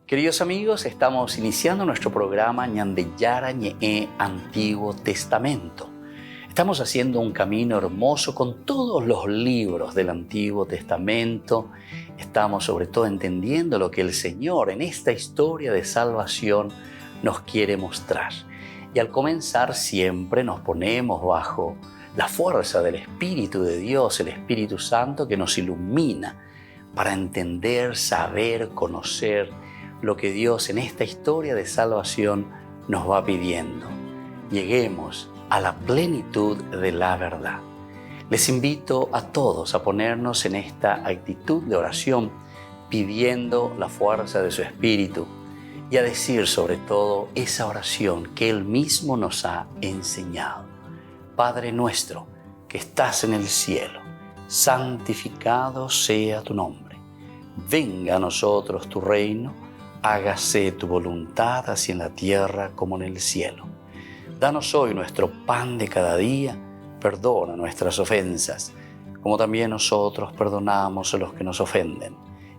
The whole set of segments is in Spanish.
Queridos amigos, estamos iniciando nuestro programa Ñandeyara Ñe'e Antiguo Testamento. Estamos haciendo un camino hermoso con todos los libros del Antiguo Testamento. Estamos sobre todo entendiendo lo que el Señor en esta historia de salvación nos quiere mostrar. Y al comenzar siempre nos ponemos bajo la fuerza del Espíritu de Dios, el Espíritu Santo que nos ilumina para entender, saber, conocer lo que Dios en esta historia de salvación nos va pidiendo. Lleguemos a la plenitud de la verdad. Les invito a todos a ponernos en esta actitud de oración, pidiendo la fuerza de su Espíritu y a decir sobre todo esa oración que Él mismo nos ha enseñado. Padre nuestro que estás en el cielo, santificado sea tu nombre. Venga a nosotros tu reino, hágase tu voluntad así en la tierra como en el cielo. Danos hoy nuestro pan de cada día, perdona nuestras ofensas, como también nosotros perdonamos a los que nos ofenden.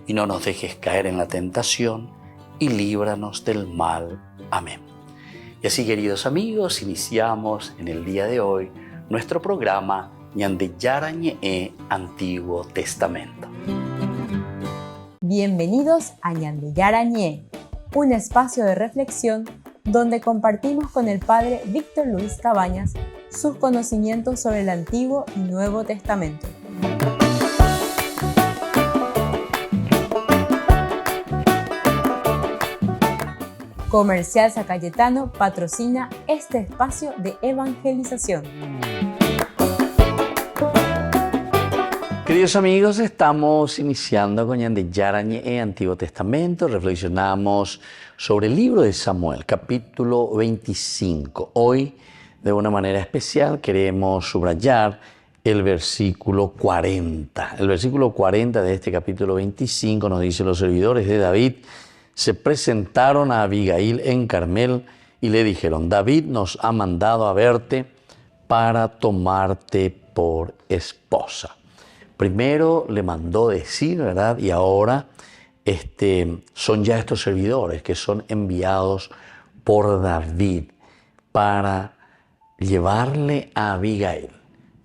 Y no nos dejes caer en la tentación, y líbranos del mal. Amén. Y así, queridos amigos, iniciamos en el día de hoy nuestro programa Ñandeyara Ñe'e Antiguo Testamento. Bienvenidos a Ñandeyara Ñe'e, un espacio de reflexión donde compartimos con el Padre Víctor Luis Cabañas sus conocimientos sobre el Antiguo y Nuevo Testamento. Comercial San Cayetano patrocina este espacio de evangelización. Queridos amigos, estamos iniciando con Ñandeyara Ñe'e Antiguo Testamento. Reflexionamos sobre el libro de Samuel, capítulo 25. Hoy, de una manera especial, queremos subrayar el versículo 40. El versículo 40 de este capítulo 25 nos dice: los servidores de David se presentaron a Abigail en Carmel y le dijeron: David nos ha mandado a verte para tomarte por esposa. Primero le mandó decir, ¿verdad? Y ahora son ya estos servidores que son enviados por David para llevarle a Abigail.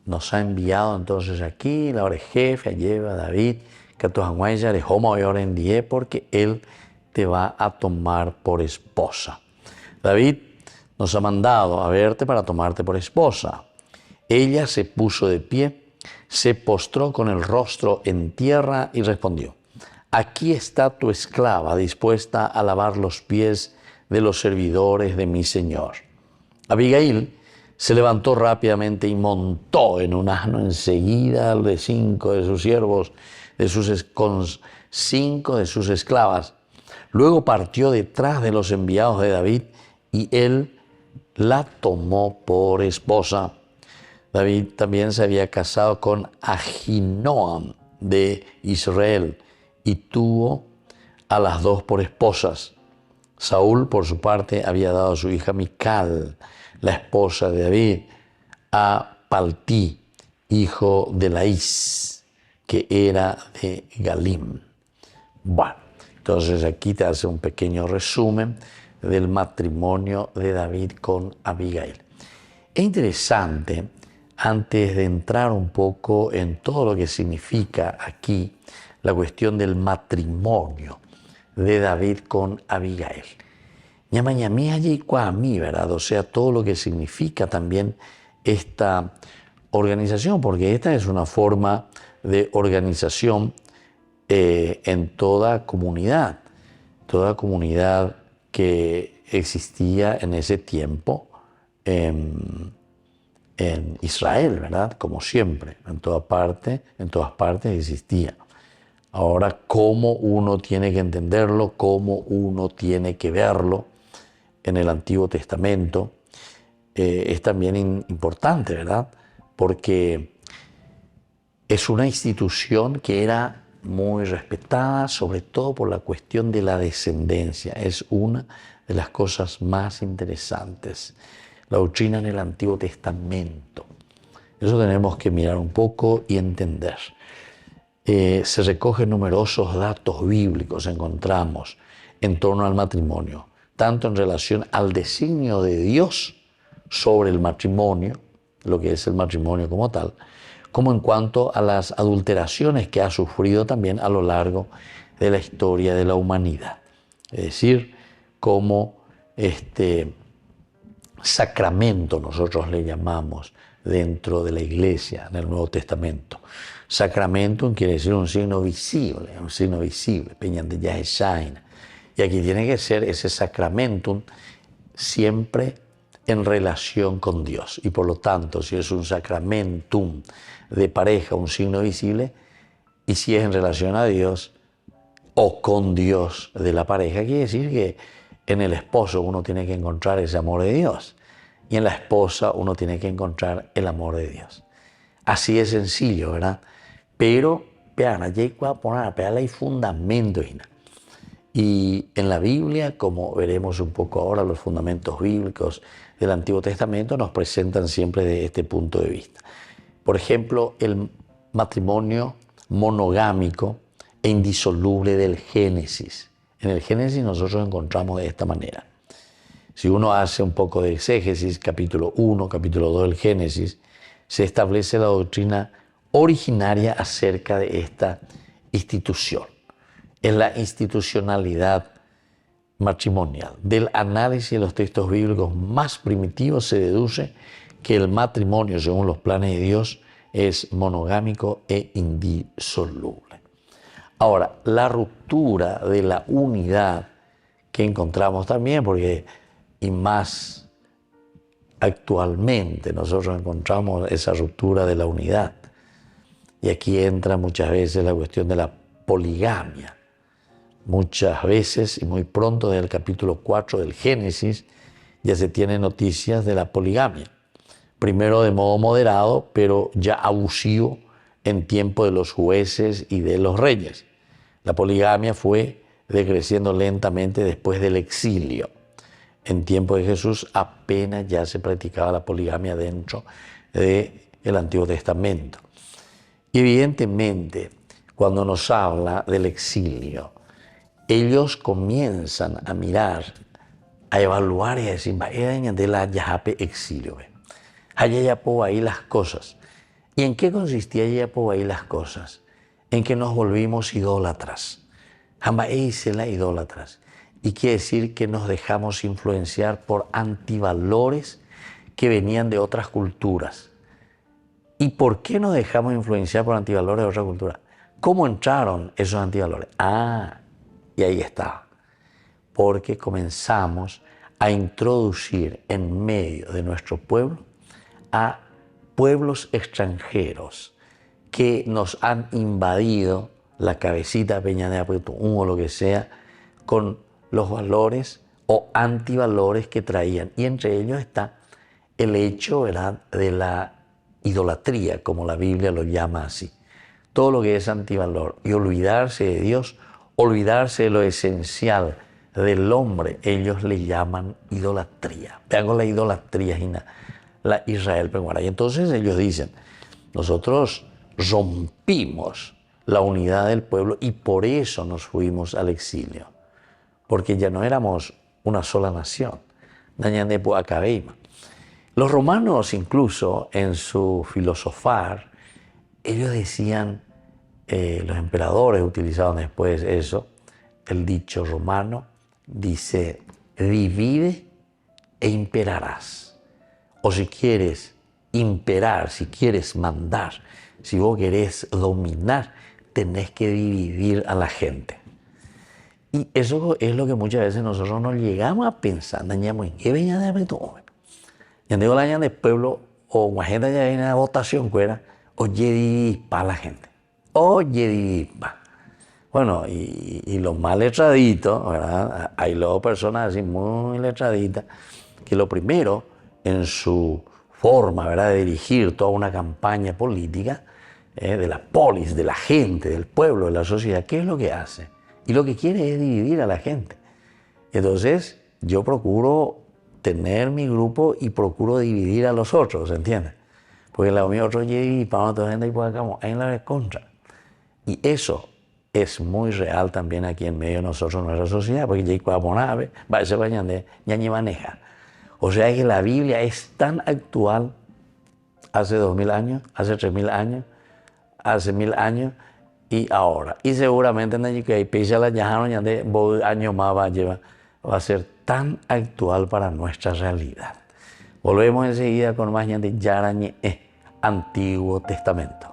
Nos ha enviado entonces aquí, la hora jefe, lleva a David, que tu hanguaya de homo y en die, porque él te va a tomar por esposa. David nos ha mandado a verte para tomarte por esposa. Ella se puso de pie, se postró con el rostro en tierra y respondió: aquí está tu esclava dispuesta a lavar los pies de los servidores de mi señor. Abigail se levantó rápidamente y montó en un asno enseguida de 5 de sus siervos, con 5 de sus esclavas. Luego partió detrás de los enviados de David y él la tomó por esposa. David también se había casado con Ahinoam de Israel y tuvo a las dos por esposas. Saúl, por su parte, había dado a su hija Mical, la esposa de David, a Paltí, hijo de Laís, que era de Galim. Bueno, entonces aquí te hace un pequeño resumen del matrimonio de David con Abigail. Es interesante, antes de entrar un poco en todo lo que significa aquí la cuestión del matrimonio de David con Abigail. Ñamañamí allí cuamí, ¿verdad? O sea, todo lo que significa también esta organización, porque esta es una forma de organización en toda comunidad que existía en ese tiempo en Israel, ¿verdad? Como siempre, en todas partes existía. Ahora, cómo uno tiene que entenderlo, cómo uno tiene que verlo en el Antiguo Testamento, es también importante, ¿verdad? Porque es una institución que era muy respetada, sobre todo por la cuestión de la descendencia. Es una de las cosas más interesantes. La doctrina en el Antiguo Testamento. Eso tenemos que mirar un poco y entender. Se recogen numerosos datos bíblicos, encontramos en torno al matrimonio, tanto en relación al designio de Dios sobre el matrimonio, lo que es el matrimonio como tal, como en cuanto a las adulteraciones que ha sufrido también a lo largo de la historia de la humanidad. Es decir, como sacramento nosotros le llamamos dentro de la iglesia, en el Nuevo Testamento. Sacramentum quiere decir un signo visible, peñan de Yahesaina. Y aquí tiene que ser ese sacramentum siempre en relación con Dios. Y por lo tanto, si es un sacramentum de pareja, un signo visible, y si es en relación a Dios o con Dios de la pareja, quiere decir que en el esposo uno tiene que encontrar ese amor de Dios y en la esposa uno tiene que encontrar el amor de Dios. Así es sencillo, ¿verdad? Pero, vean, allí hay fundamentos. Y en la Biblia, como veremos un poco ahora, los fundamentos bíblicos del Antiguo Testamento nos presentan siempre de este punto de vista. Por ejemplo, el matrimonio monogámico e indisoluble del Génesis. En el Génesis nosotros encontramos de esta manera. Si uno hace un poco de exégesis, capítulo 1, capítulo 2 del Génesis, se establece la doctrina originaria acerca de esta institución. Es la institucionalidad matrimonial. Del análisis de los textos bíblicos más primitivos se deduce que el matrimonio, según los planes de Dios, es monogámico e indisoluble. Ahora, la ruptura de la unidad que encontramos también, porque y más actualmente nosotros encontramos esa ruptura de la unidad. Y aquí entra muchas veces la cuestión de la poligamia. Muchas veces y muy pronto desde el capítulo 4 del Génesis ya se tienen noticias de la poligamia. Primero de modo moderado, pero ya abusivo en tiempo de los jueces y de los reyes. La poligamia fue decreciendo lentamente después del exilio. En tiempo de Jesús apenas ya se practicaba la poligamia dentro del Antiguo Testamento. Y evidentemente, cuando nos habla del exilio, ellos comienzan a mirar, a evaluar y a decir, de la yahape exilio. Allá ya puedo ahí las cosas. ¿Y en qué consistía ya puedo ahí las cosas? En que nos volvimos idólatras. Jamás hice la idólatras. Y quiere decir que nos dejamos influenciar por antivalores que venían de otras culturas. ¿Y por qué nos dejamos influenciar por antivalores de otras culturas? ¿Cómo entraron esos antivalores? Y ahí está. Porque comenzamos a introducir en medio de nuestro pueblo a pueblos extranjeros que nos han invadido la cabecita peña o lo que sea con los valores o antivalores que traían. Y entre ellos está el hecho, ¿verdad?, de la idolatría, como la Biblia lo llama así. Todo lo que es antivalor y olvidarse de Dios, olvidarse de lo esencial del hombre, ellos le llaman idolatría. Vean con la idolatría, la Israel peruana. Y entonces ellos dicen, nosotros rompimos la unidad del pueblo y por eso nos fuimos al exilio. Porque ya no éramos una sola nación. Los romanos incluso en su filosofar, ellos decían, los emperadores utilizaban después eso, el dicho romano dice, divide e imperarás. O si quieres imperar, si quieres mandar, si vos querés dominar, tenés que dividir a la gente. Y eso es lo que muchas veces nosotros no llegamos a pensar. ¿Qué venía de todo? Ya digo la de pueblo, o la gente ya viene a votación, fuera, oye, dividir para la gente. Oye, dividir para. Bueno, y los más letraditos, ¿verdad? Hay luego personas así muy letraditas, que lo primero, en su forma, ¿verdad?, de dirigir toda una campaña política, de la polis, de la gente, del pueblo, de la sociedad, ¿qué es lo que hace? Y lo que quiere es dividir a la gente. Entonces, yo procuro tener mi grupo y procuro dividir a los otros, ¿entiendes? Porque la otro y para otra gente y por acá hay la vez contra. Y eso es muy real también aquí en medio de nosotros, en nuestra sociedad, porque ya ni maneja. O sea que la Biblia es tan actual hace 2000 años, hace 3000 años, hace 1000 años y ahora. Y seguramente en el año más va a ser tan actual para nuestra realidad. Volvemos enseguida con más de Yarañe, Antiguo Testamento.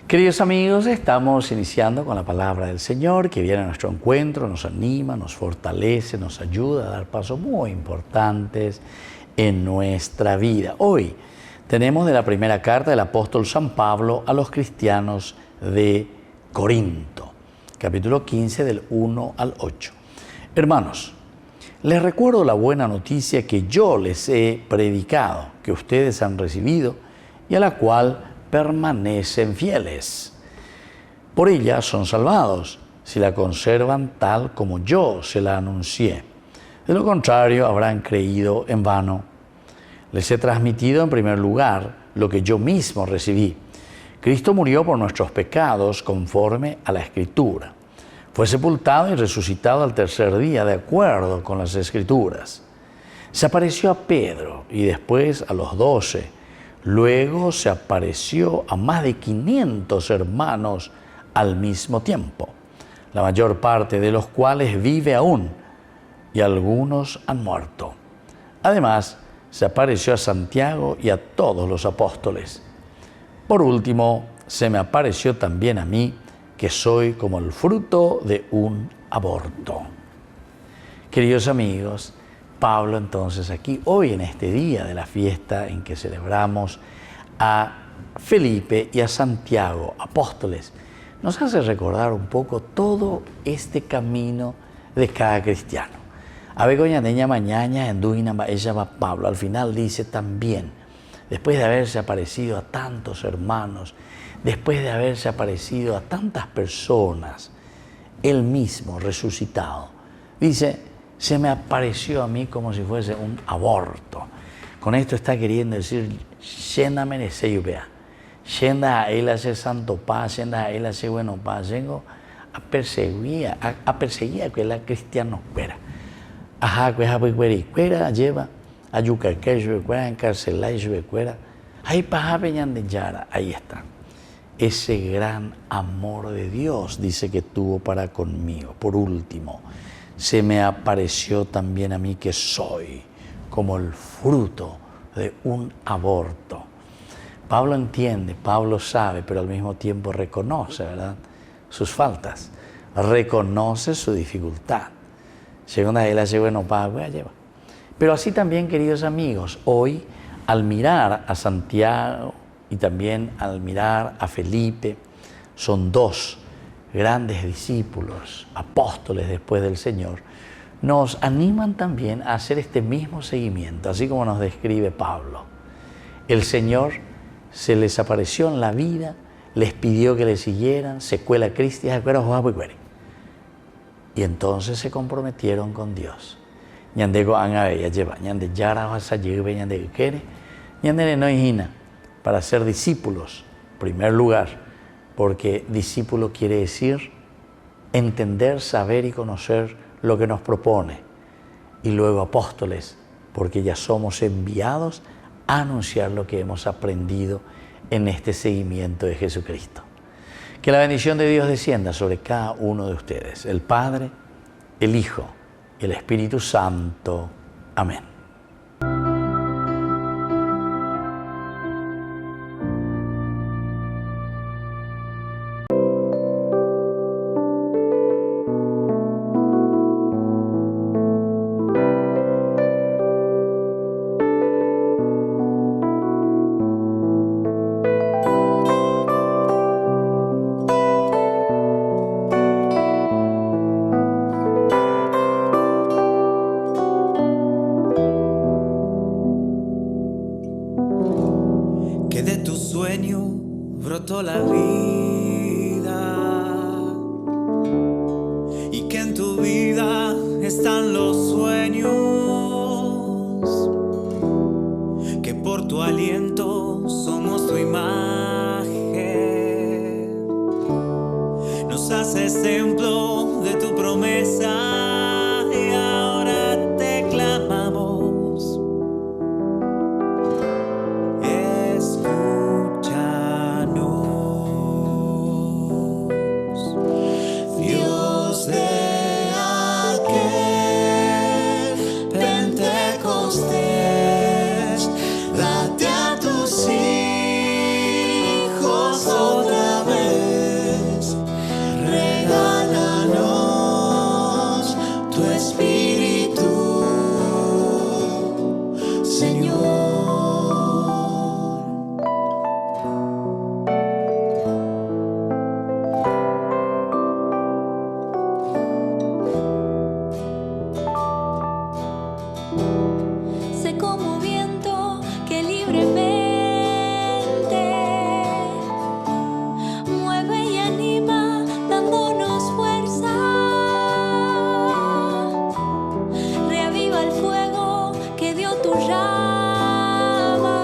Queridos amigos, estamos iniciando con la palabra del Señor que viene a nuestro encuentro, nos anima, nos fortalece, nos ayuda a dar pasos muy importantes en nuestra vida. Hoy tenemos de la primera carta del apóstol San Pablo a los cristianos de Corinto, capítulo 15 del 1 al 8. Hermanos, les recuerdo la buena noticia que yo les he predicado, que ustedes han recibido y a la cual permanecen fieles. Por ella son salvados, si la conservan tal como yo se la anuncié. De lo contrario, habrán creído en vano. Les he transmitido en primer lugar lo que yo mismo recibí. Cristo murió por nuestros pecados conforme a la Escritura. Fue sepultado y resucitado al tercer día, de acuerdo con las Escrituras. Se apareció a Pedro y después a los 12. Luego se apareció a más de 500 hermanos al mismo tiempo, la mayor parte de los cuales vive aún, y algunos han muerto. Además, se apareció a Santiago y a todos los apóstoles. Por último, se me apareció también a mí, que soy como el fruto de un aborto. Queridos amigos, Pablo entonces aquí, hoy en este día de la fiesta en que celebramos a Felipe y a Santiago, apóstoles, nos hace recordar un poco todo este camino de cada cristiano. A veces mañana en Duina ella va Pablo, al final dice también, después de haberse aparecido a tantos hermanos, después de haberse aparecido a tantas personas, él mismo resucitado, dice, se me apareció a mí como si fuese un aborto. Con esto está queriendo decir, Shenda merece vea. Shenda a él hace santo paz, Shenda a él hace bueno paz. Vengo a perseguir a que la cristiano fuera. Ajá, que es cuera, lleva a yucaque, yuecuera, encarcelar, yuecuera. Ahí paja peñan de yara, ahí está. Ese gran amor de Dios, dice que tuvo para conmigo. Por último, se me apareció también a mí que soy como el fruto de un aborto. Pablo entiende, Pablo sabe, pero al mismo tiempo reconoce, ¿verdad?, sus faltas, reconoce su dificultad. Según a él hace bueno, lleva. Pero así también, queridos amigos, hoy al mirar a Santiago y también al mirar a Felipe, son dos grandes discípulos, apóstoles después del Señor, nos animan también a hacer este mismo seguimiento, así como nos describe Pablo. El Señor se les apareció en la vida, les pidió que le siguieran, se cuela Cristo y entonces se comprometieron con Dios. Para ser discípulos, en primer lugar, porque discípulo quiere decir entender, saber y conocer lo que nos propone. Y luego apóstoles, porque ya somos enviados a anunciar lo que hemos aprendido en este seguimiento de Jesucristo. Que la bendición de Dios descienda sobre cada uno de ustedes, el Padre, el Hijo y el Espíritu Santo. Amén. están los sueños que por tu aliento somos tu imagen. Nos haces templo de tu promesa y ahora te clamamos. Escúchanos, Dios de Pentecostés, date a tus hijos otra vez, regálanos tu espíritu, Señor. Sé como viento que libremente mueve y anima, dándonos fuerza. Reaviva el fuego que dio tu llama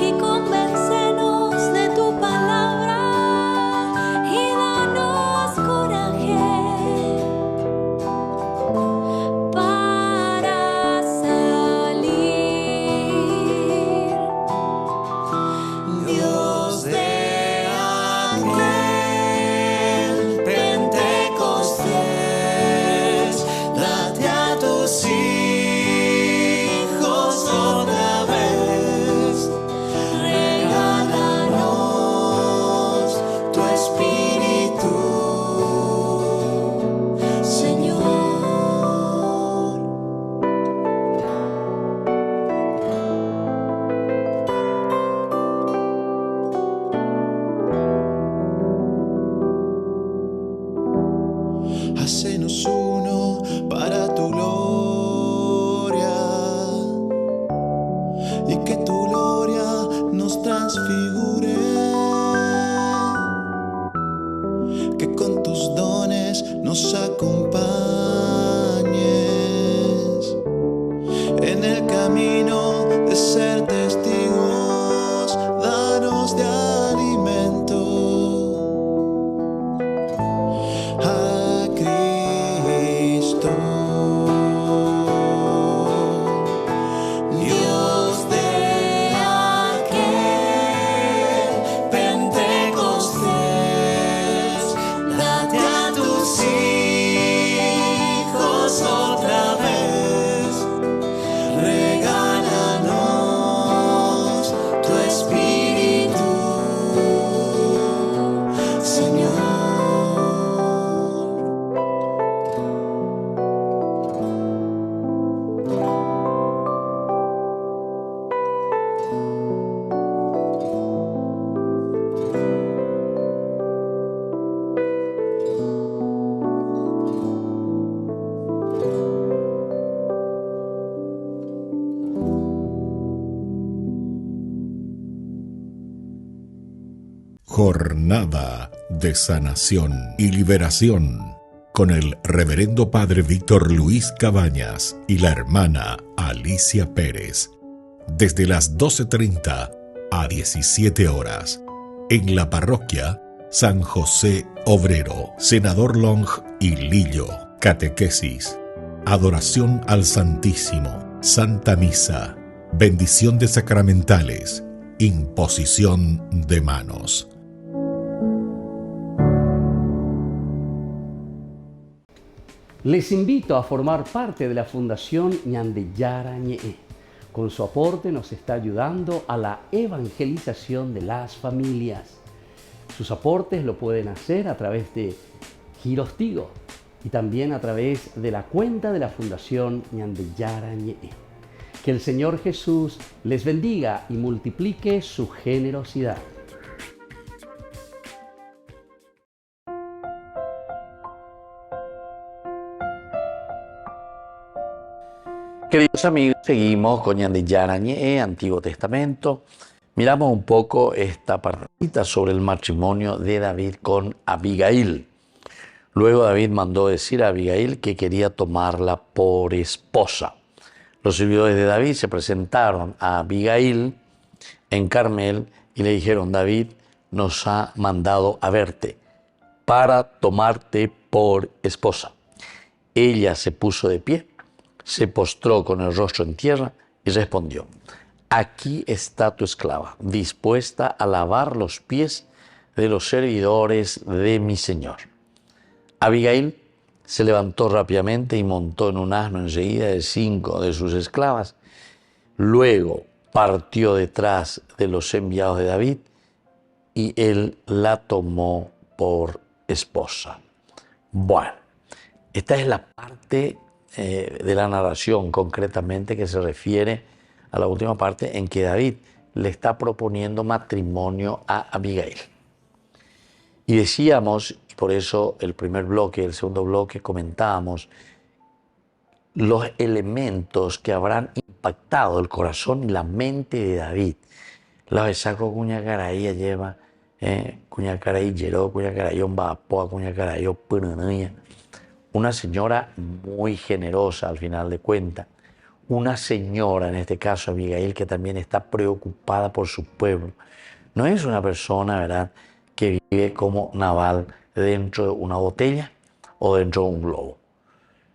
y convéncenos de tu palabra y danos coraje para salir. Dios de aquel Pentecostés, date a tus hijos otra vez, regálanos tu espíritu, Señor. Hacenos uno para tu gloria y que tu gloria nos transfigure, que con tus dones nos acompañes en el camino de ser testigos, danos de alimento a Cristo. Dios de aquel Pentecostés, date a tus hijos otra vez, regálanos tu espíritu, Señor. Jornada de sanación y liberación con el reverendo padre Víctor Luis Cabañas y la hermana Alicia Pérez, desde las 12:30 a 17 horas, en la parroquia San José Obrero, Senador Long y Lillo. Catequesis, adoración al Santísimo, Santa Misa, bendición de sacramentales, imposición de manos. Les invito a formar parte de la Fundación Ñandeyara Ñe'e. Con su aporte nos está ayudando a la evangelización de las familias. Sus aportes lo pueden hacer a través de Giros Tigo y también a través de la cuenta de la Fundación Ñandeyara Ñe'e. Que el Señor Jesús les bendiga y multiplique su generosidad. Queridos amigos, seguimos con Ñandeyara Ñe'e, Antiguo Testamento. Miramos un poco esta partita sobre el matrimonio de David con Abigail. Luego David mandó decir a Abigail que quería tomarla por esposa. Los servidores de David se presentaron a Abigail en Carmel y le dijeron: David nos ha mandado a verte para tomarte por esposa. Ella se puso de pie, se postró con el rostro en tierra y respondió: aquí está tu esclava, dispuesta a lavar los pies de los servidores de mi señor. Abigail se levantó rápidamente y montó en un asno enseguida de 5 de sus esclavas. Luego partió detrás de los enviados de David y él la tomó por esposa. Bueno, esta es la parte de la narración concretamente que se refiere a la última parte en que David le está proponiendo matrimonio a Abigail. Y decíamos, y por eso el primer bloque, el segundo bloque comentábamos los elementos que habrán impactado el corazón y la mente de David. La besaco cuña caraí lleva, cuña caraí lleró, cuña carayón bapoa, cuña carayó punanía. Una señora muy generosa al final de cuentas. Una señora, en este caso Abigail, que también está preocupada por su pueblo. No es una persona, ¿verdad?, que vive como Nabal dentro de una botella o dentro de un globo.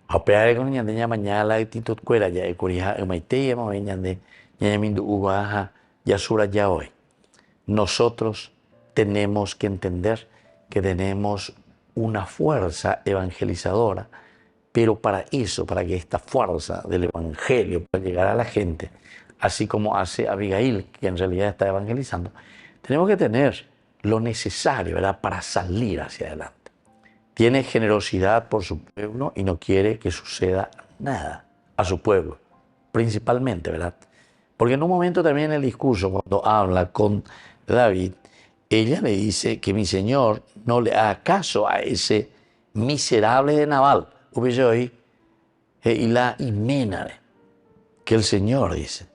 A pesar de que ñandeña mañana la actitud cuera ya de curija maite ma ñande ñamindu ugaja ya sura ya hoy. Nosotros tenemos que entender que tenemos una fuerza evangelizadora, pero para eso, para que esta fuerza del evangelio pueda llegar a la gente, así como hace Abigail, que en realidad está evangelizando, tenemos que tener lo necesario, ¿verdad?, para salir hacia adelante. Tiene generosidad por su pueblo y no quiere que suceda nada a su pueblo, principalmente, ¿verdad? Porque en un momento también en el discurso, cuando habla con David, ella le dice que mi señor no le haga caso a ese miserable de Nabal. Y la iménare, que el Señor dice,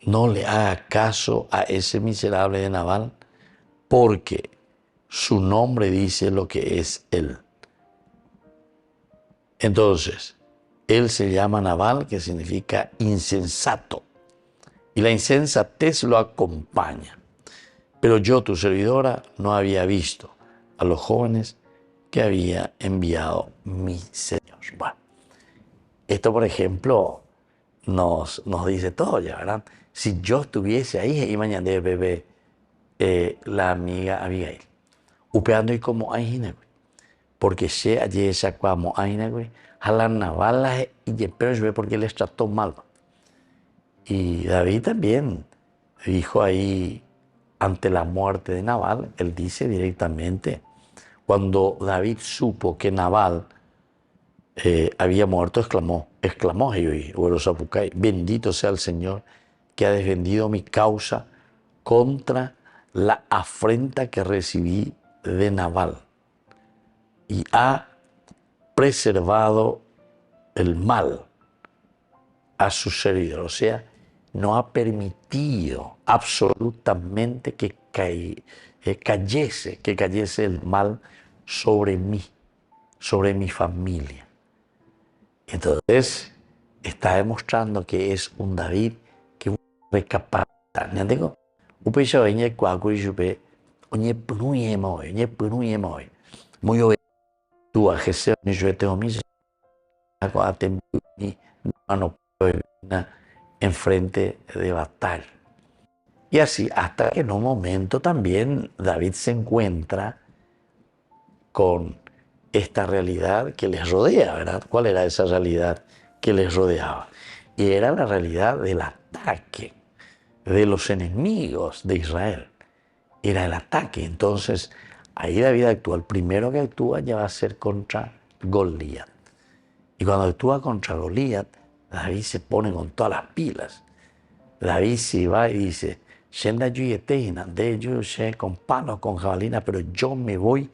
no le haga caso a ese miserable de Nabal, porque su nombre dice lo que es él. Entonces, él se llama Nabal, que significa insensato, y la insensatez lo acompaña. Pero yo, tu servidora, no había visto a los jóvenes que había enviado mi Señor. Bueno, esto, por ejemplo, nos dice todo ya, ¿verdad? Si yo estuviese ahí, y mañana de bebé, la amiga Abigail, upeando y como ahí, porque se allí esa como ahí, jalan navalas y pero yo ve porque les trató mal. Y David también dijo ahí, ante la muerte de Nabal, él dice directamente, cuando David supo que Nabal había muerto, exclamó, bendito sea el Señor que ha defendido mi causa contra la afrenta que recibí de Nabal y ha preservado el mal a su servidor. O sea, no ha permitido absolutamente que cayese el mal sobre mí, sobre mi familia. Entonces, está demostrando que es un David que recapacita. Muy obediente. Tú a Jesús, yo tengo mis mano en frente de batalla. Y así, hasta que en un momento también David se encuentra con esta realidad que les rodea, ¿verdad? ¿Cuál era esa realidad que les rodeaba? Y era la realidad del ataque de los enemigos de Israel. Era el ataque. Entonces, ahí David actúa. El primero que actúa ya va a ser contra Goliat. Y cuando actúa contra Goliat, David se pone con todas las pilas. David se va y dice, con palos, con jabalina, pero yo me voy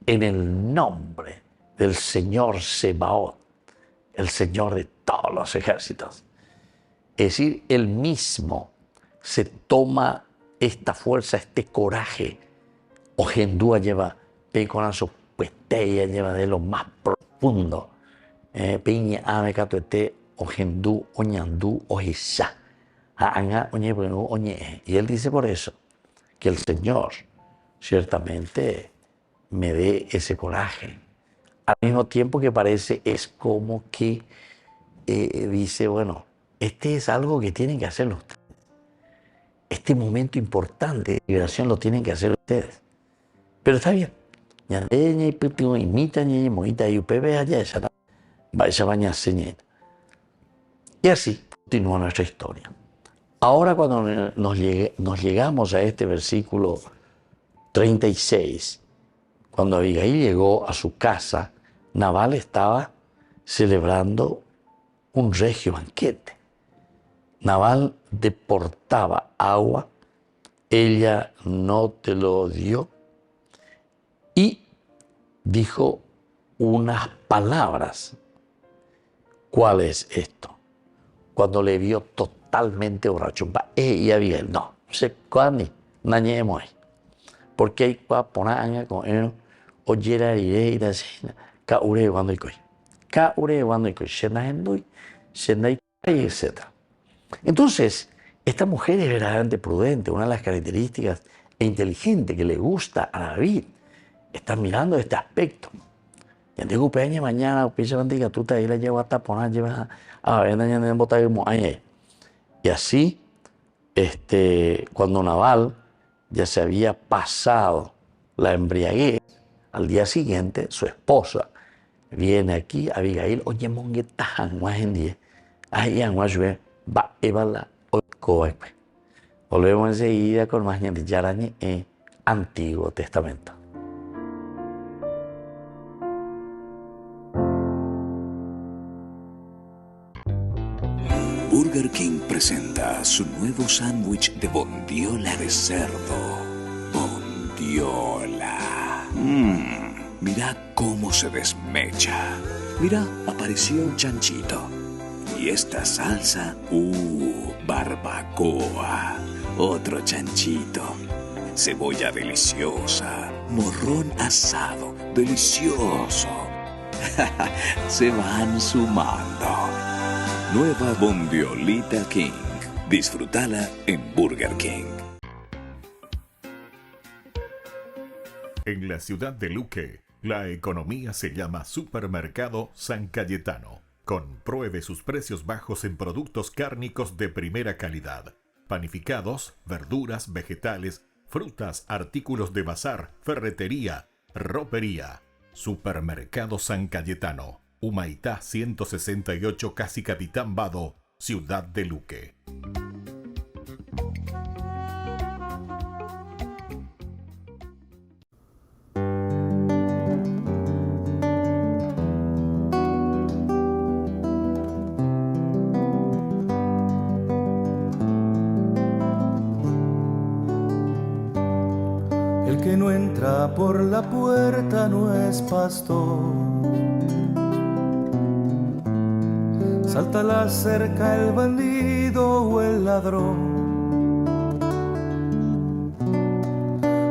en el nombre del Señor Sebaot, el Señor de todos los ejércitos. Es decir, él mismo se toma esta fuerza, este coraje. Ojendúa lleva peconazo puesteya lleva de lo más profundo. Piña ame catuete ojendu oñandú ojesá. Y él dice por eso que el Señor ciertamente me dé ese coraje. Al mismo tiempo que parece, es como que dice, bueno, este es algo que tienen que hacer ustedes. Este momento importante de liberación lo tienen que hacer ustedes. Pero está bien. Y así continúa nuestra historia. Ahora cuando nos llegamos a este versículo 36, cuando Abigail llegó a su casa, Nabal estaba celebrando un regio banquete. Nabal deportaba agua, ella no te lo dio, y dijo unas palabras. ¿Cuál es esto? Cuando le vio totalmente borracho. Y Abigail, no, se cuani, nañemos. Porque hay que poner con él, oyera y la cena, caure cuando hay que. Caure cuando hay que, etc. Entonces, esta mujer es verdaderamente prudente, una de las características e inteligente que le gusta a David. Está mirando este aspecto. Ya te ocupé mañana, tú te la llevas a taponar, llevas a ver, y así, cuando Nabal ya se había pasado la embriaguez, al día siguiente su esposa viene aquí, Abigail, oye, mongueta, ahí va evala oikoekwe. Volvemos enseguida con más de Yarañe en Antiguo Testamento. Burger King presenta su nuevo sándwich de bondiola de cerdo. Bondiola. Mira cómo se desmecha. Mira, apareció un chanchito. Y esta salsa, barbacoa. Otro chanchito. Cebolla deliciosa. Morrón asado, delicioso. Se van sumando. Nueva Bondiolita King. Disfrútala en Burger King. En la ciudad de Luque, la economía se llama Supermercado San Cayetano. Compruebe sus precios bajos en productos cárnicos de primera calidad. Panificados, verduras, vegetales, frutas, artículos de bazar, ferretería, ropería. Supermercado San Cayetano. Humaitá 168, Casi Capitán Vado, Ciudad de Luque. El que no entra por la puerta no es pastor. Salta la cerca el bandido o el ladrón.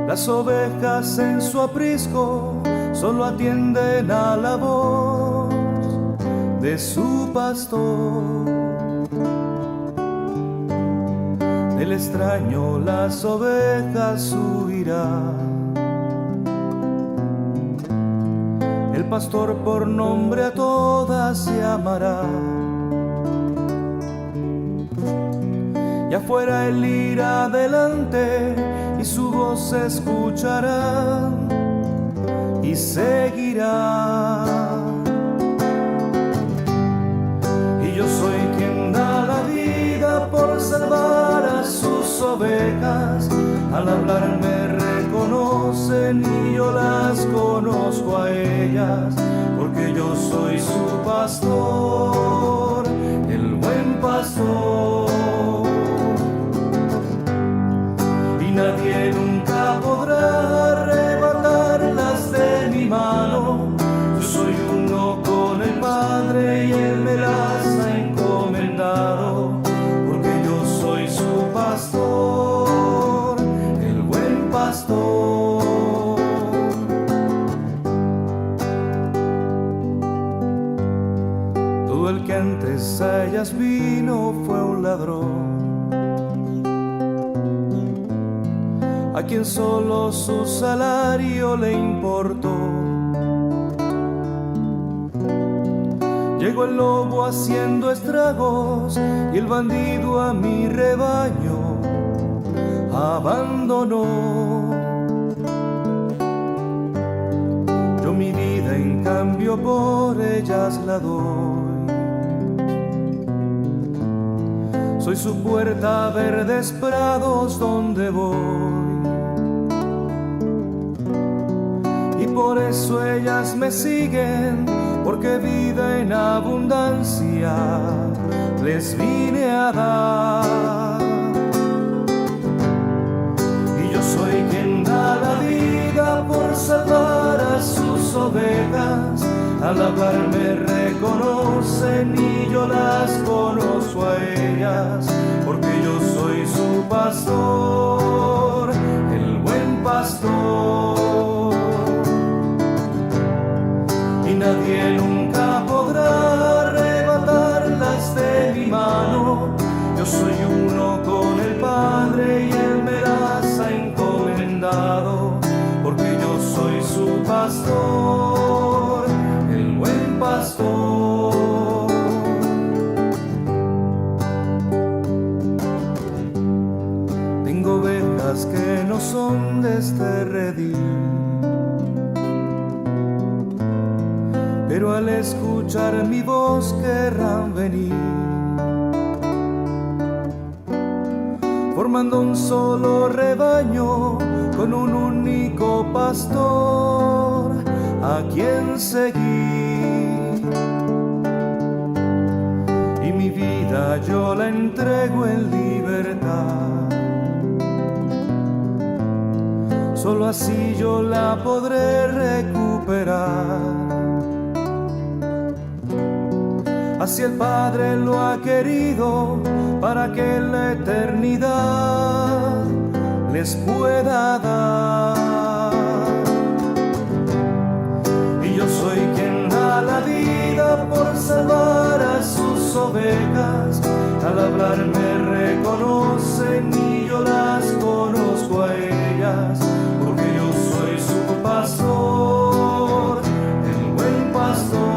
Las ovejas en su aprisco solo atienden a la voz de su pastor. Del extraño las ovejas huirán. El pastor por nombre a todas llamará. Y afuera él irá adelante y su voz se escuchará y seguirá. Y yo soy quien da la vida por salvar a sus ovejas. Al hablar me reconocen y yo las conozco a ellas, porque yo soy su pastor, el buen pastor. Nadie nunca podrá arrebatarlas de mi mano. Yo soy uno con el Padre y Él me las ha encomendado, porque yo soy su pastor, el buen pastor. todo el que antes a ellas vino fue un ladrón, a quien solo su salario le importó. Llegó el lobo haciendo estragos y el bandido a mi rebaño abandonó. Yo mi vida en cambio por ellas la doy. Soy su puerta a verdes prados donde voy. Y por eso ellas me siguen, porque vida en abundancia les vine a dar. Y yo soy quien da la vida por salvar a sus ovejas. Al hablar me reconocen y yo las conozco a ellas, porque yo soy su pastor, el buen pastor. Y nadie nunca podrá arrebatarlas de mi mano. Yo soy uno con el Padre y Él me las ha encomendado, porque yo soy su pastor, el buen pastor. Tengo ovejas que no son de este redil, pero al escuchar mi voz querrán venir, formando un solo rebaño con un único pastor a quien seguir. Y mi vida yo la entrego en libertad, solo así yo la podré recuperar. Así el Padre lo ha querido, para que en la eternidad les pueda dar. Y yo soy quien da la vida por salvar a sus ovejas. Al hablar me reconocen y yo las conozco a ellas, porque yo soy su pastor, el buen pastor.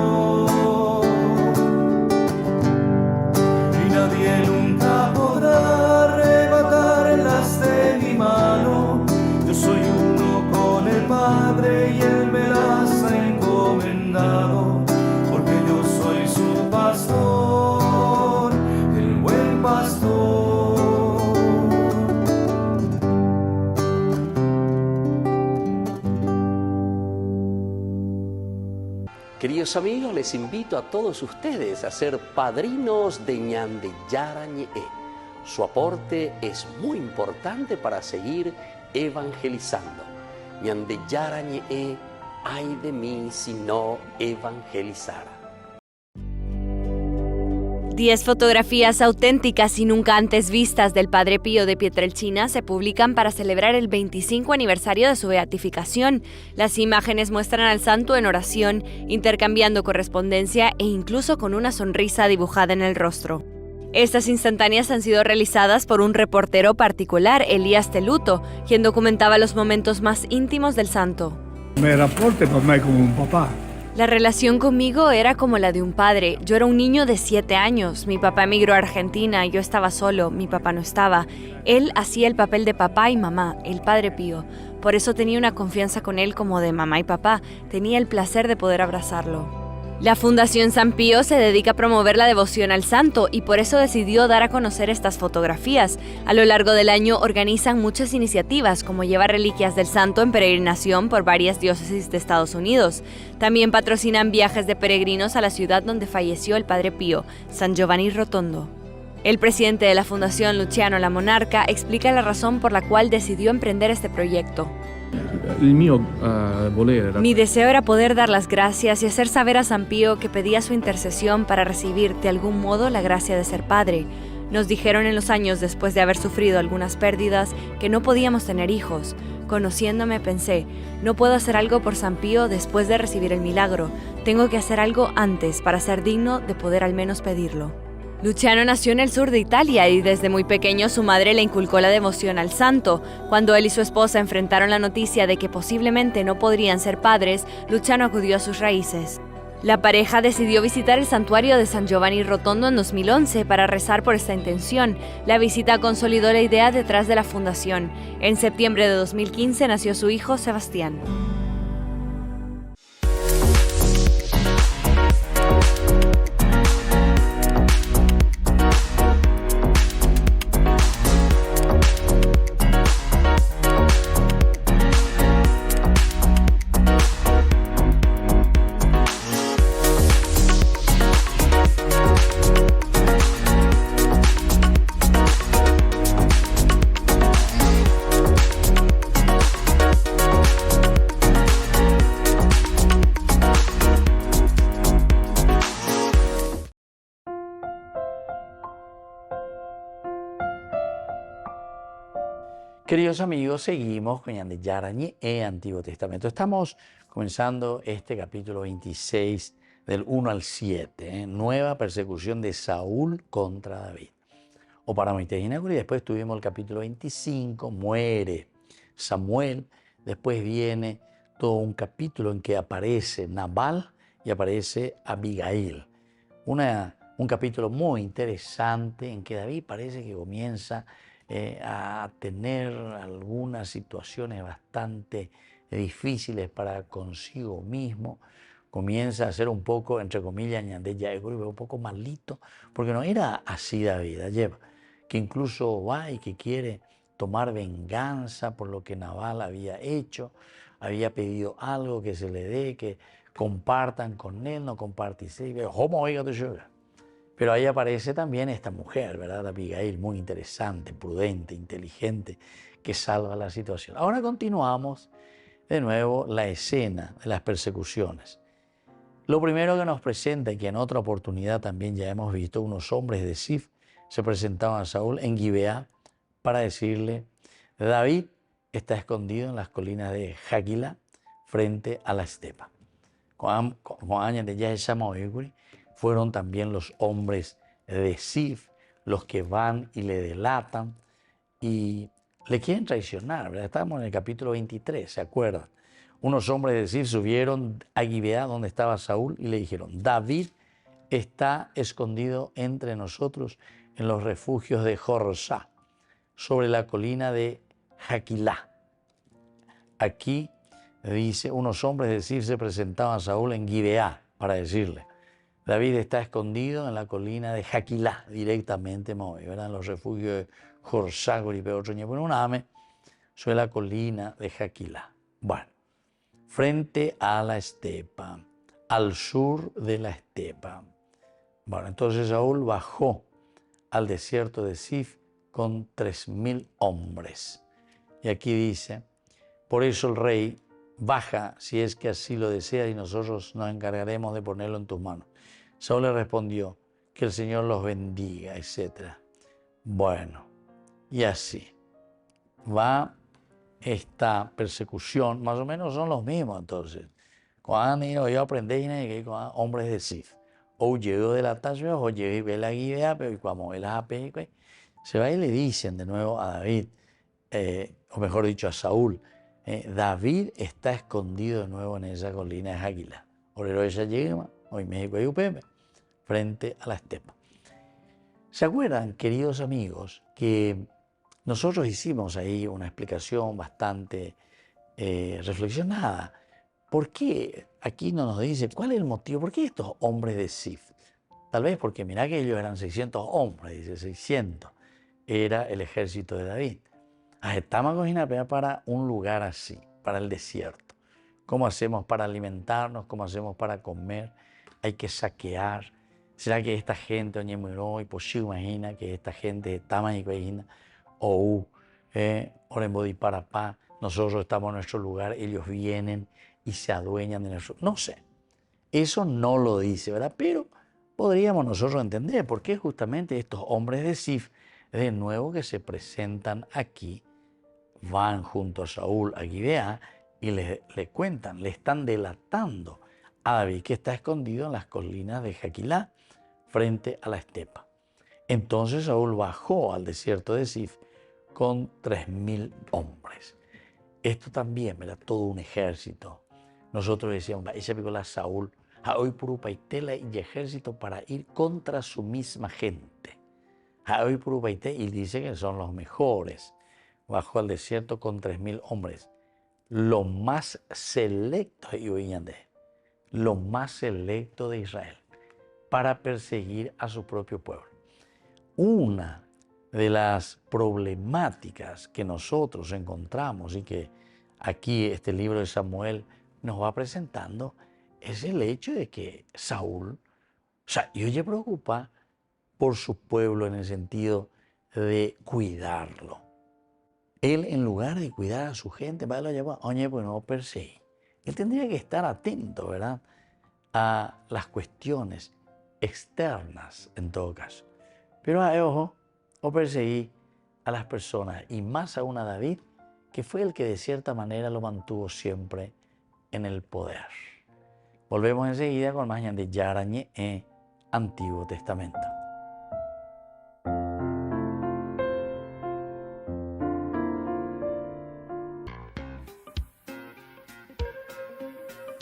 Nadie nunca podrá arrebatarlas de mi mano. Yo soy uno con el Padre y Él me las ha encomendado, porque yo soy su pastor, el buen pastor. Queridos amigos, les invito a todos ustedes a ser padrinos de Ñandeyara Ñe'e. Su aporte es muy importante para seguir evangelizando. Ñandeyara Ñe'e, ay de mí si no evangelizara. 10 fotografías auténticas y nunca antes vistas del Padre Pío de Pietrelcina se publican para celebrar el 25 aniversario de su beatificación. Las imágenes muestran al santo en oración, intercambiando correspondencia e incluso con una sonrisa dibujada en el rostro. Estas instantáneas han sido realizadas por un reportero particular, Elías Teluto, quien documentaba los momentos más íntimos del santo. Me rapporta con me como un papá. La relación conmigo era como la de un padre. Yo era un niño de 7 años. Mi papá emigró a Argentina, yo estaba solo, mi papá no estaba. Él hacía el papel de papá y mamá, el Padre Pío. Por eso tenía una confianza con él como de mamá y papá. Tenía el placer de poder abrazarlo. La Fundación San Pío se dedica a promover la devoción al santo y por eso decidió dar a conocer estas fotografías. A lo largo del año organizan muchas iniciativas, como llevar reliquias del santo en peregrinación por varias diócesis de Estados Unidos. También patrocinan viajes de peregrinos a la ciudad donde falleció el Padre Pío, San Giovanni Rotondo. El presidente de la Fundación, Luciano La Monarca, explica la razón por la cual decidió emprender este proyecto. Mi deseo era poder dar las gracias y hacer saber a San Pío que pedía su intercesión para recibir de algún modo la gracia de ser padre. Nos dijeron en los años después de haber sufrido algunas pérdidas que no podíamos tener hijos. Conociéndome pensé, no puedo hacer algo por San Pío después de recibir el milagro, tengo que hacer algo antes para ser digno de poder al menos pedirlo. Luciano nació en el sur de Italia y desde muy pequeño su madre le inculcó la devoción al santo. Cuando él y su esposa enfrentaron la noticia de que posiblemente no podrían ser padres, Luciano acudió a sus raíces. La pareja decidió visitar el santuario de San Giovanni Rotondo en 2011 para rezar por esta intención. La visita consolidó la idea detrás de la fundación. En septiembre de 2015 nació su hijo Sebastián. Queridos amigos, seguimos con Ñande Yarañe e Antiguo Testamento. Estamos comenzando este capítulo 26 del 1 al 7, nueva persecución de Saúl contra David. O para y después tuvimos el capítulo 25, muere Samuel, después viene todo un capítulo en que aparece Nabal y aparece Abigail. Un capítulo muy interesante en que David parece que comienza a tener algunas situaciones bastante difíciles para consigo mismo, comienza a ser un poco, entre comillas, un poco malito, porque no era así David, lleva, que incluso va y que quiere tomar venganza por lo que Nabal había hecho, había pedido algo que se le dé, que compartan con él, no compartís, pero ahí aparece también esta mujer, ¿verdad? Abigail, muy interesante, prudente, inteligente, que salva la situación. Ahora continuamos de nuevo la escena de las persecuciones. Lo primero que nos presenta, y que en otra oportunidad también ya hemos visto, unos hombres de Sif se presentaban a Saúl en Gibeá para decirle, David está escondido en las colinas de Haquila frente a la estepa. Fueron también los hombres de Sif los que van y le delatan y le quieren traicionar, ¿verdad? Estamos en el capítulo 23, ¿se acuerdan? Unos hombres de Sif subieron a Gibeá donde estaba Saúl y le dijeron, David está escondido entre nosotros en los refugios de Jorsá, sobre la colina de Haquilá. Aquí dice, unos hombres de Sif se presentaban a Saúl en Gibeá para decirle, David está escondido en la colina de Haquilá, directamente, ¿verdad? En los refugios de Jorsá, sobre la colina de Haquilá. Bueno, frente a la estepa, al sur de la estepa. Bueno, entonces Saúl bajó al desierto de Sif con 3,000 hombres. Y aquí dice, por eso el rey baja si es que así lo desea y nosotros nos encargaremos de ponerlo en tus manos. Saúl le respondió, que el Señor los bendiga, etc. Bueno, y así va esta persecución, más o menos son los mismos entonces. Cuando yo aprendí que hombres de Sif, o llegó de la taza, o llegó de la guía, pero como él se va y le dicen de nuevo a David, o mejor dicho a Saúl, David está escondido de nuevo en esa colina de Haquilá. Orero ella llega, hoy México y UPM, frente a la estepa. ¿Se acuerdan, queridos amigos, que nosotros hicimos ahí una explicación bastante reflexionada? ¿Por qué aquí no nos dice cuál es el motivo? ¿Por qué estos hombres de Sif? Tal vez porque mirá que ellos eran 600 hombres, dice 600. Era el ejército de David. Estamos para un lugar así, para el desierto. ¿Cómo hacemos para alimentarnos? ¿Cómo hacemos para comer? Hay que saquear. ¿Será que esta gente, oye, murió y pues imagina que esta gente está y coina o Orembodi para pa, nosotros estamos en nuestro lugar, ellos vienen y se adueñan de nuestro, no sé. Eso no lo dice, ¿verdad? Pero podríamos nosotros entender por qué justamente estos hombres de Sif, de nuevo que se presentan aquí, van junto a Saúl a Gibea y le cuentan, le están delatando a David que está escondido en las colinas de Jaquilá frente a la estepa. Entonces Saúl bajó al desierto de Zif con 3.000 hombres. Esto también era todo un ejército. Nosotros decíamos, esa película Saúl, hoy purupaitela y ejército para ir contra su misma gente. Hoy purupaité y dice que son los mejores. Bajó al desierto con 3.000 hombres. Lo más selecto lo más selecto de Israel para perseguir a su propio pueblo. Una de las problemáticas que nosotros encontramos y que aquí este libro de Samuel nos va presentando es el hecho de que Saúl, yo ya preocupa por su pueblo en el sentido de cuidarlo. Él, en lugar de cuidar a su gente, va a lo llevar, oye, pues no perseguir. Él tendría que estar atento, ¿verdad?, a las cuestiones externas en todo caso. Pero ojo, o perseguir a las personas, y más aún a David, que fue el que de cierta manera lo mantuvo siempre en el poder. Volvemos enseguida con más de Yarañé en Antiguo Testamento.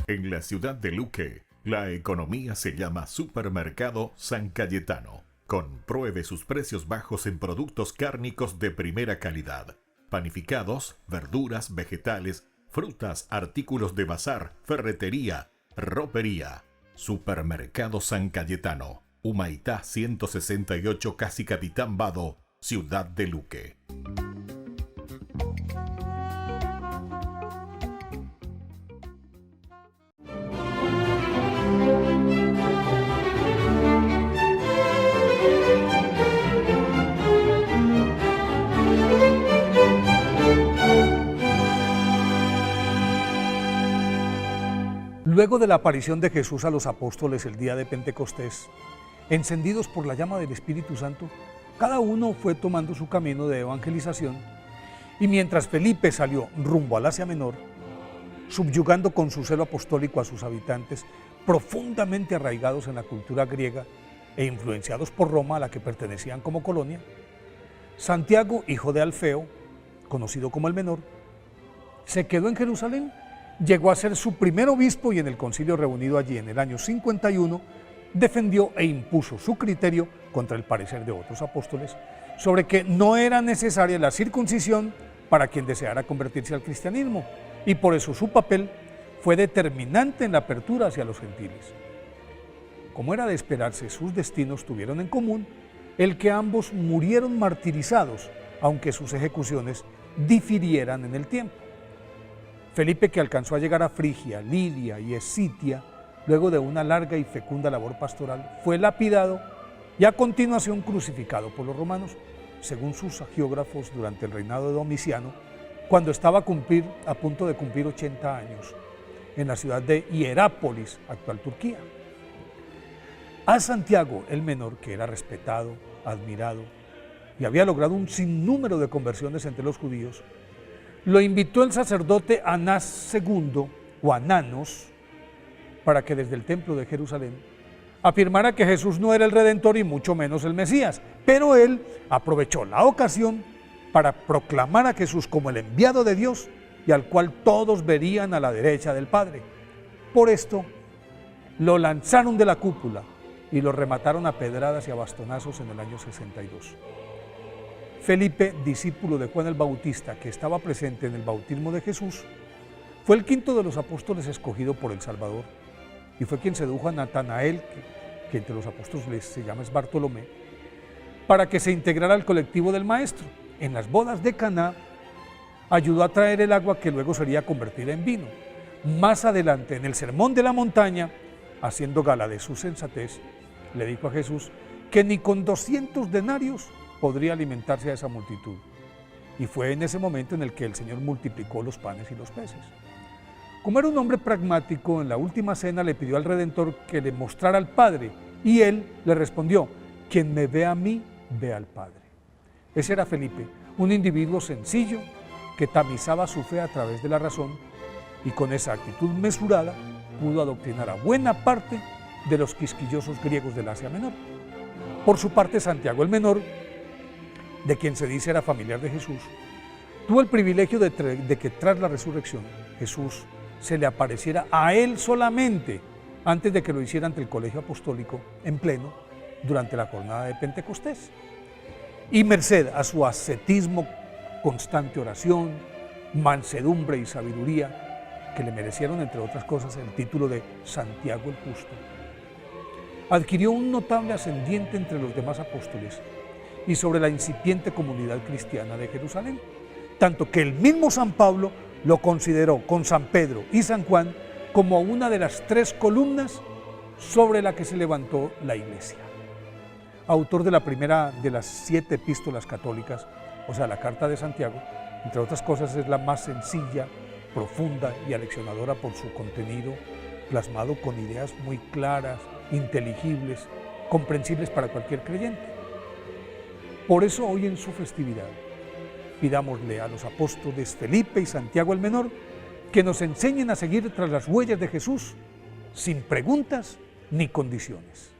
En la ciudad de Luque, la economía se llama Supermercado San Cayetano. Compruebe sus precios bajos en productos cárnicos de primera calidad. Panificados, verduras, vegetales, frutas, artículos de bazar, ferretería, ropería. Supermercado San Cayetano, Humaitá 168, Casi Capitán Vado, ciudad de Luque. Luego de la aparición de Jesús a los apóstoles el día de Pentecostés, encendidos por la llama del Espíritu Santo, cada uno fue tomando su camino de evangelización, y mientras Felipe salió rumbo al Asia Menor, subyugando con su celo apostólico a sus habitantes, profundamente arraigados en la cultura griega e influenciados por Roma, a la que pertenecían como colonia, Santiago, hijo de Alfeo, conocido como el Menor, se quedó en Jerusalén. Llegó a ser su primer obispo y en el concilio reunido allí en el año 51 defendió e impuso su criterio contra el parecer de otros apóstoles sobre que no era necesaria la circuncisión para quien deseara convertirse al cristianismo, y por eso su papel fue determinante en la apertura hacia los gentiles. Como era de esperarse, sus destinos tuvieron en común el que ambos murieron martirizados, aunque sus ejecuciones difirieran en el tiempo. Felipe, que alcanzó a llegar a Frigia, Lidia y Escitia, luego de una larga y fecunda labor pastoral, fue lapidado y a continuación crucificado por los romanos, según sus hagiógrafos, durante el reinado de Domiciano, cuando estaba a punto de cumplir 80 años, en la ciudad de Hierápolis, actual Turquía. A Santiago el Menor, que era respetado, admirado y había logrado un sinnúmero de conversiones entre los judíos, lo invitó el sacerdote Anás II, o Ananos, para que desde el templo de Jerusalén afirmara que Jesús no era el Redentor y mucho menos el Mesías, pero él aprovechó la ocasión para proclamar a Jesús como el enviado de Dios y al cual todos verían a la derecha del Padre. Por esto, lo lanzaron de la cúpula y lo remataron a pedradas y a bastonazos en el año 62. Felipe, discípulo de Juan el Bautista, que estaba presente en el bautismo de Jesús, fue el quinto de los apóstoles escogido por el Salvador y fue quien sedujo a Natanael, que entre los apóstoles se llama es Bartolomé, para que se integrara al colectivo del Maestro. En las bodas de Caná ayudó a traer el agua que luego sería convertida en vino. Más adelante, en el Sermón de la Montaña, haciendo gala de su sensatez, le dijo a Jesús que ni con 200 denarios podría alimentarse a esa multitud. Y fue en ese momento en el que el Señor multiplicó los panes y los peces. Como era un hombre pragmático, en la última cena le pidió al Redentor que le mostrara al Padre, y él le respondió: quien me ve a mí, ve al Padre. Ese era Felipe, un individuo sencillo, que tamizaba su fe a través de la razón y con esa actitud mesurada pudo adoctrinar a buena parte de los quisquillosos griegos del Asia Menor. Por su parte, Santiago el Menor, de quien se dice era familiar de Jesús, tuvo el privilegio de que tras la resurrección Jesús se le apareciera a él solamente antes de que lo hiciera ante el colegio apostólico en pleno durante la jornada de Pentecostés. Y merced a su ascetismo, constante oración, mansedumbre y sabiduría, que le merecieron, entre otras cosas, el título de Santiago el Justo, adquirió un notable ascendiente entre los demás apóstoles y sobre la incipiente comunidad cristiana de Jerusalén, tanto que el mismo San Pablo lo consideró con San Pedro y San Juan como una de las 3 columnas sobre la que se levantó la Iglesia. Autor de la primera de las 7 epístolas católicas, o sea, la Carta de Santiago, entre otras cosas es la más sencilla, profunda y aleccionadora por su contenido, plasmado con ideas muy claras, inteligibles, comprensibles para cualquier creyente. Por eso hoy en su festividad, pidámosle a los apóstoles Felipe y Santiago el Menor que nos enseñen a seguir tras las huellas de Jesús sin preguntas ni condiciones.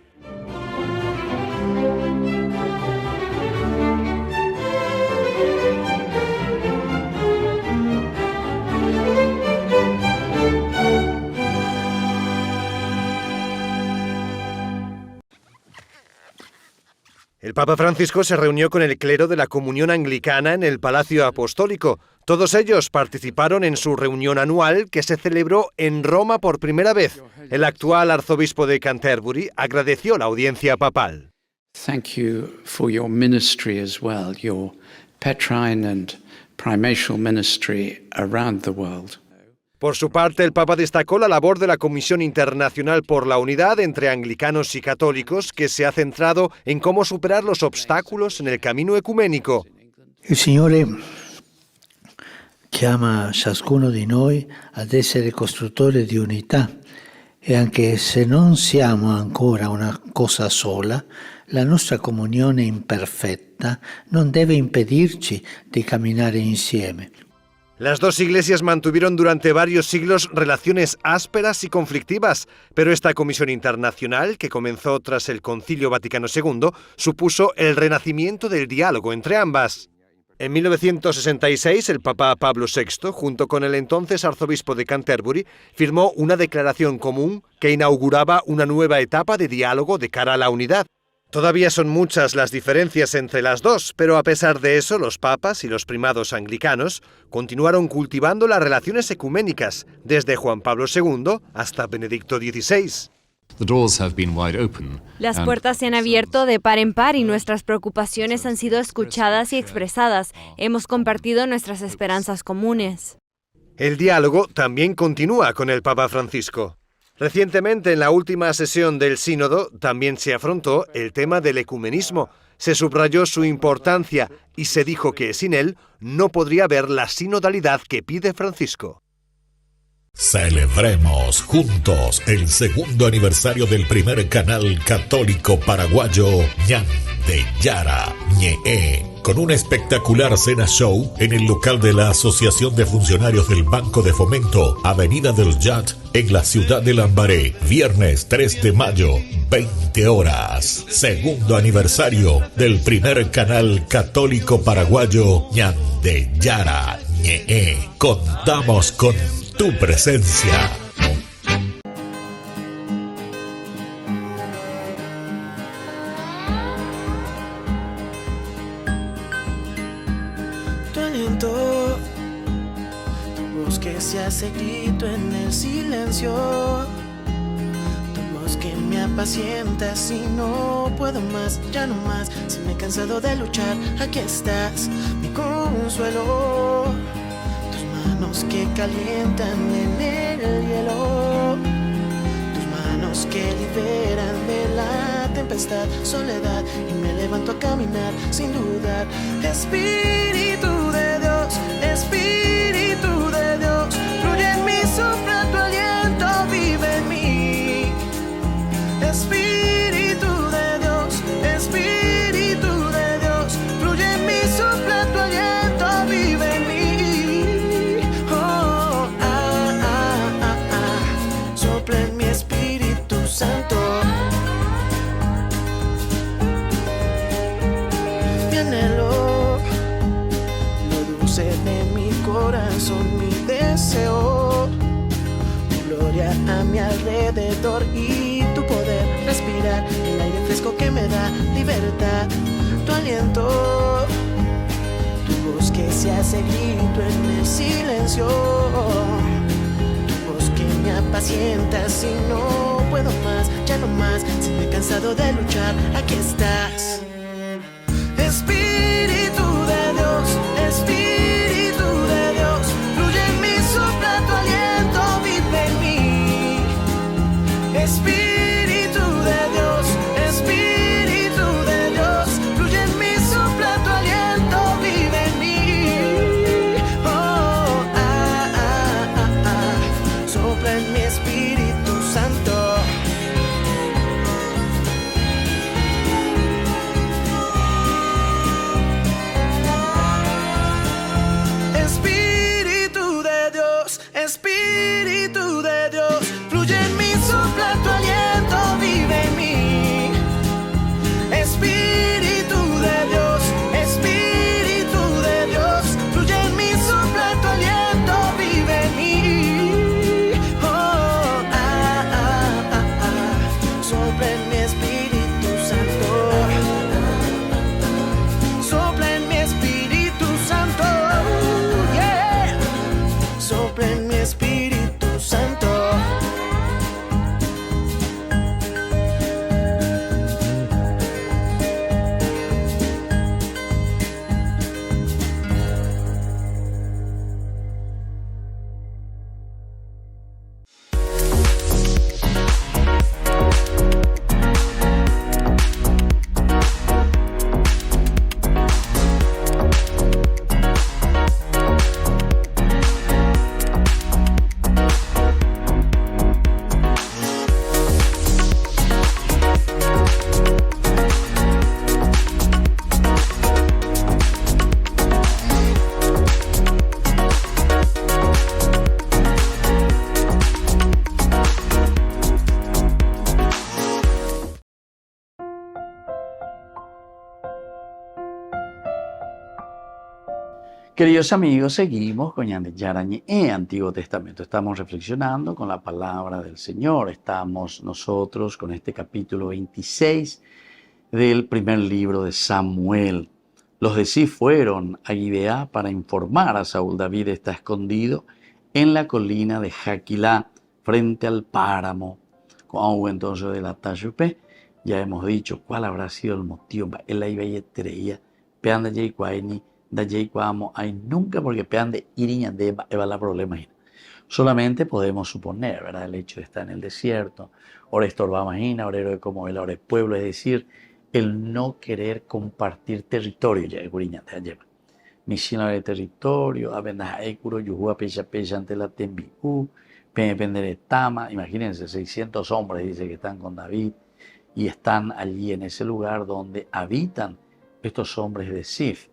El Papa Francisco se reunió con el clero de la Comunión Anglicana en el Palacio Apostólico. Todos ellos participaron en su reunión anual que se celebró en Roma por primera vez. El actual arzobispo de Canterbury agradeció la audiencia papal. Thank you for your ministry as well, your Petrine and primatial ministry around the world. Por su parte, el Papa destacó la labor de la Comisión Internacional por la Unidad entre Anglicanos y Católicos, que se ha centrado en cómo superar los obstáculos en el camino ecuménico. Il Signore chiama ciascuno di noi ad essere costruttore di unità e anche se non siamo ancora una cosa sola, la nostra comunione imperfetta non deve impedirci di camminare insieme. Las dos iglesias mantuvieron durante varios siglos relaciones ásperas y conflictivas, pero esta comisión internacional, que comenzó tras el Concilio Vaticano II, supuso el renacimiento del diálogo entre ambas. En 1966, el Papa Pablo VI, junto con el entonces arzobispo de Canterbury, firmó una declaración común que inauguraba una nueva etapa de diálogo de cara a la unidad. Todavía son muchas las diferencias entre las dos, pero a pesar de eso, los papas y los primados anglicanos continuaron cultivando las relaciones ecuménicas, desde Juan Pablo II hasta Benedicto XVI. Las puertas se han abierto de par en par y nuestras preocupaciones han sido escuchadas y expresadas. Hemos compartido nuestras esperanzas comunes. El diálogo también continúa con el Papa Francisco. Recientemente, en la última sesión del Sínodo, también se afrontó el tema del ecumenismo. Se subrayó su importancia y se dijo que sin él no podría haber la sinodalidad que pide Francisco. Celebremos juntos el 2º aniversario del primer canal católico paraguayo Ñande Yara Ñe'e, con una espectacular cena show en el local de la Asociación de Funcionarios del Banco de Fomento, Avenida del Yat, en la ciudad de Lambaré, viernes 3 de mayo, 20 horas. 2º aniversario del primer canal católico paraguayo Ñande Yara Ñe'e. Contamos con tu presencia. Tu aliento, tu voz que se hace grito en el silencio, tu voz que me apacienta si no puedo más, ya no más, si me he cansado de luchar, aquí estás, mi consuelo. Manos que calientan en el hielo, tus manos que liberan de la tempestad, soledad, y me levanto a caminar sin dudar. Espíritu de Dios, Espíritu de Dios, fluye en mí, sopla tu aliento, vive en mí. Espíritu de Dios, Espíritu de Dios, fluye en mí, sopla tu aliento, vive en mí. anhelo, lo dulce de mi corazón, mi deseo. Tu gloria a mi alrededor y tu poder respirar, el aire fresco que me da libertad, tu aliento, tu voz que se hace grito en el silencio, tu voz que me apacienta si no puedo más, ya no más, si me he cansado de luchar, aquí estás. Espíritu de Dios, Espíritu de Dios, fluye en mí, sopla tu aliento, vive en mí. Espíritu de Dios, Espíritu de Dios, fluye en mí, sopla tu aliento, vive en mí. Oh, sopla en mi Espíritu Santo. Espíritu de Dios, Espíritu de Dios, fluye en mí, sopla tu aliento, vive en mí. Espíritu de Dios, Espíritu de Dios, fluye en mí, sopla tu aliento, vive en mí. Oh, sopla en mi Espíritu Santo, sopla en mi Espíritu Santo, yeah. Sopla en mi Espíritu Santo. Queridos amigos, seguimos con Ñande Yarañe Antiguo Testamento. Estamos reflexionando con la palabra del Señor. Estamos nosotros con este capítulo 26 del primer libro de Samuel. Los de Sif fueron a Gibeá para informar a Saúl. David está escondido en la colina de Jaquilá, frente al páramo. Como entonces de la Tayupe, ya hemos dicho cuál habrá sido el motivo. Él ahí veía treía, peanda yeicuaini, da yeicuamo, hay nunca porque pean de iriña de eva la problema. Solamente podemos suponer, ¿verdad? El hecho de estar en el desierto, ahora estorba imagina, ahora de como él, ahora es pueblo, es decir, el no querer compartir territorio, ya es iriña te lleva. Mishina de territorio, avendaja ekuro, yuhua pecha pecha ante la tembiú, pendere tama, imagínense, 600 hombres dice que están con David y están allí en ese lugar donde habitan estos hombres de Sif.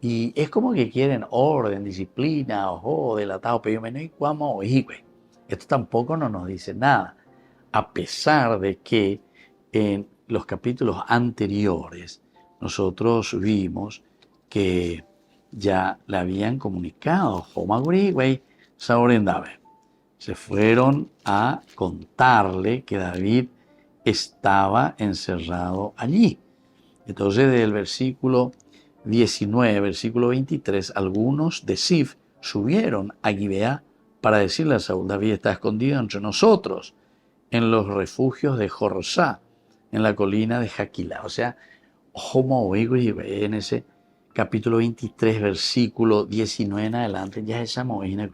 Y es como que quieren orden, disciplina, ojo, delatado, pero yo me no y cuamo, esto tampoco no nos dice nada. A pesar de que en los capítulos anteriores nosotros vimos que ya le habían comunicado, se fueron a contarle que David estaba encerrado allí. Entonces, del versículo 19, versículo 23, algunos de Sif subieron a Gibeá para decirle a Saúl: David está escondido entre nosotros en los refugios de Jorsá, en la colina de Jaquilá. O sea, en ese capítulo 23, versículo 19 en adelante, ya esa movina.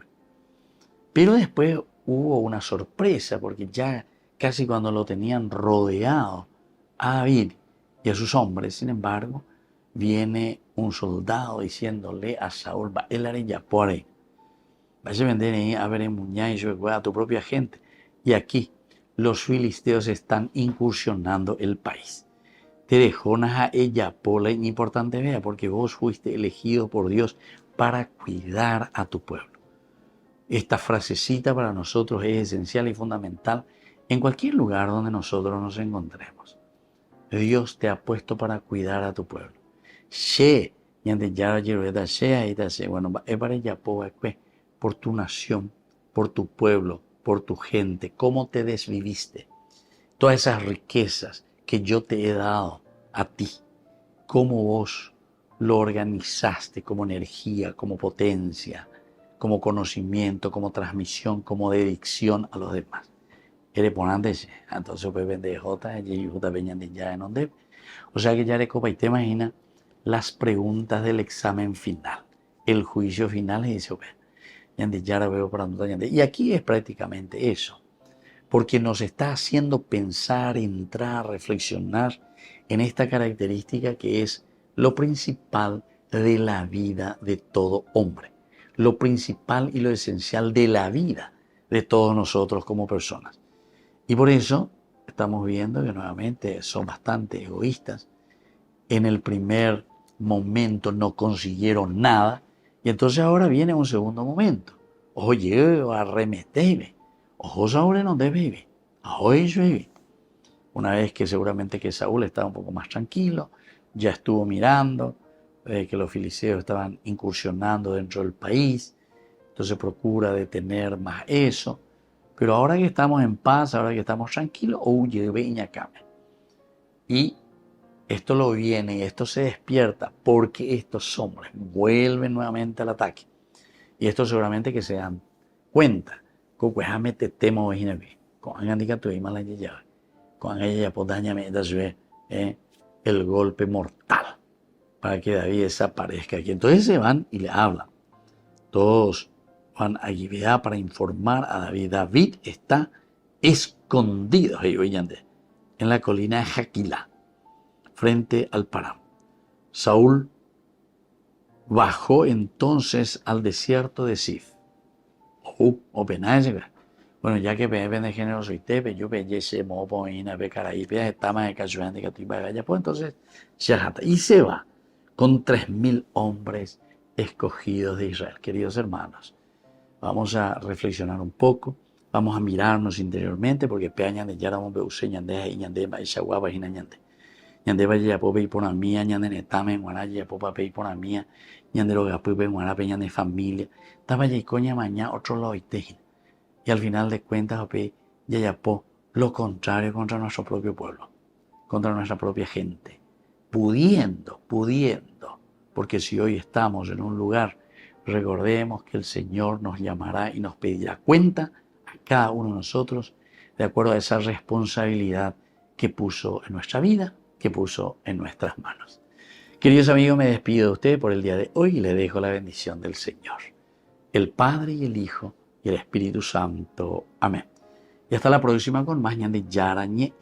Pero después hubo una sorpresa, porque ya casi cuando lo tenían rodeado a David y a sus hombres, sin embargo, viene un soldado diciéndole a Saúl: él haré ya por ahí. Vaya a vender ahí a ver en muñá y yo a tu propia gente. Y aquí los filisteos están incursionando el país. Te dejó a ella por la importante vea, porque vos fuiste elegido por Dios para cuidar a tu pueblo. Esta frasecita para nosotros es esencial y fundamental en cualquier lugar donde nosotros nos encontremos. Dios te ha puesto para cuidar a tu pueblo. She, ñande yara yerueda she, ahí está she. Bueno, es para ella por tu nación, por tu pueblo, por tu gente, cómo te desviviste. Todas esas riquezas que yo te he dado a ti, cómo vos lo organizaste como energía, como potencia, como conocimiento, como transmisión, como dedicación a los demás. Eres ponante, entonces pues vende jota, y jota veñan de ya en donde. O sea que ya le copa y te imagina las preguntas del examen final, el juicio final, y dice, ya la veo para donde. Y aquí es prácticamente eso, porque nos está haciendo pensar, entrar, reflexionar en esta característica que es lo principal de la vida de todo hombre, lo principal y lo esencial de la vida de todos nosotros como personas. Y por eso estamos viendo que nuevamente son bastante egoístas. En el primer momento no consiguieron nada y entonces ahora viene un segundo momento. Oye, arremetebe. Ojo, Saúl no debe. Ahoy, llueve. Una vez que seguramente que Saúl estaba un poco más tranquilo, ya estuvo mirando que los filisteos estaban incursionando dentro del país, entonces procura detener más eso. Pero ahora que estamos en paz, ahora que estamos tranquilos, huye, veña, came. Y esto lo viene, esto se despierta porque estos hombres vuelven nuevamente al ataque. Y esto seguramente que se dan cuenta. Con el golpe mortal para que David desaparezca aquí. Entonces se van y le hablan. Todos van a Gibeá para informar a David. David está escondido en la colina de Jaquilá, frente al Param. Saúl bajó entonces al desierto de Sif. Bueno, ya que de género soy tepe, yo ese mopo ina becaraí, estama de cachuán de catibagaya, pues entonces y se va con 3.000 hombres escogidos de Israel. Queridos hermanos, vamos a reflexionar un poco, vamos a mirarnos interiormente, porque peañan de yara hombre use ñande y ñande ma ishaguaba y ñande. Ñande vaya ya pope y por mía, ñande netame en guaraja ya popa pe y por mía, ñande lo gapupe en guarape ñande familia, estaba ya y coña mañana otro lo itejin. Y al final de cuentas, Yayapó, lo contrario contra nuestro propio pueblo, contra nuestra propia gente, pudiendo, porque si hoy estamos en un lugar, recordemos que el Señor nos llamará y nos pedirá cuenta a cada uno de nosotros de acuerdo a esa responsabilidad que puso en nuestra vida, que puso en nuestras manos. Queridos amigos, me despido de ustedes por el día de hoy y les dejo la bendición del Señor, el Padre y el Hijo y el Espíritu Santo. Amén. Y hasta la próxima con más ñande yara ñe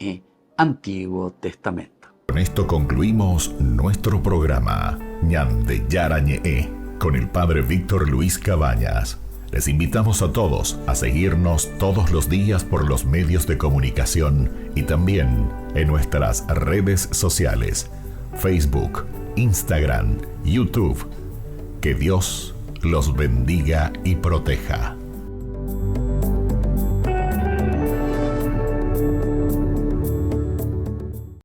Antiguo Testamento. Con esto concluimos nuestro programa ñande yara ñe con el Padre Víctor Luis Cabañas. Les invitamos a todos a seguirnos todos los días por los medios de comunicación y también en nuestras redes sociales, Facebook, Instagram, YouTube. Que Dios los bendiga y proteja.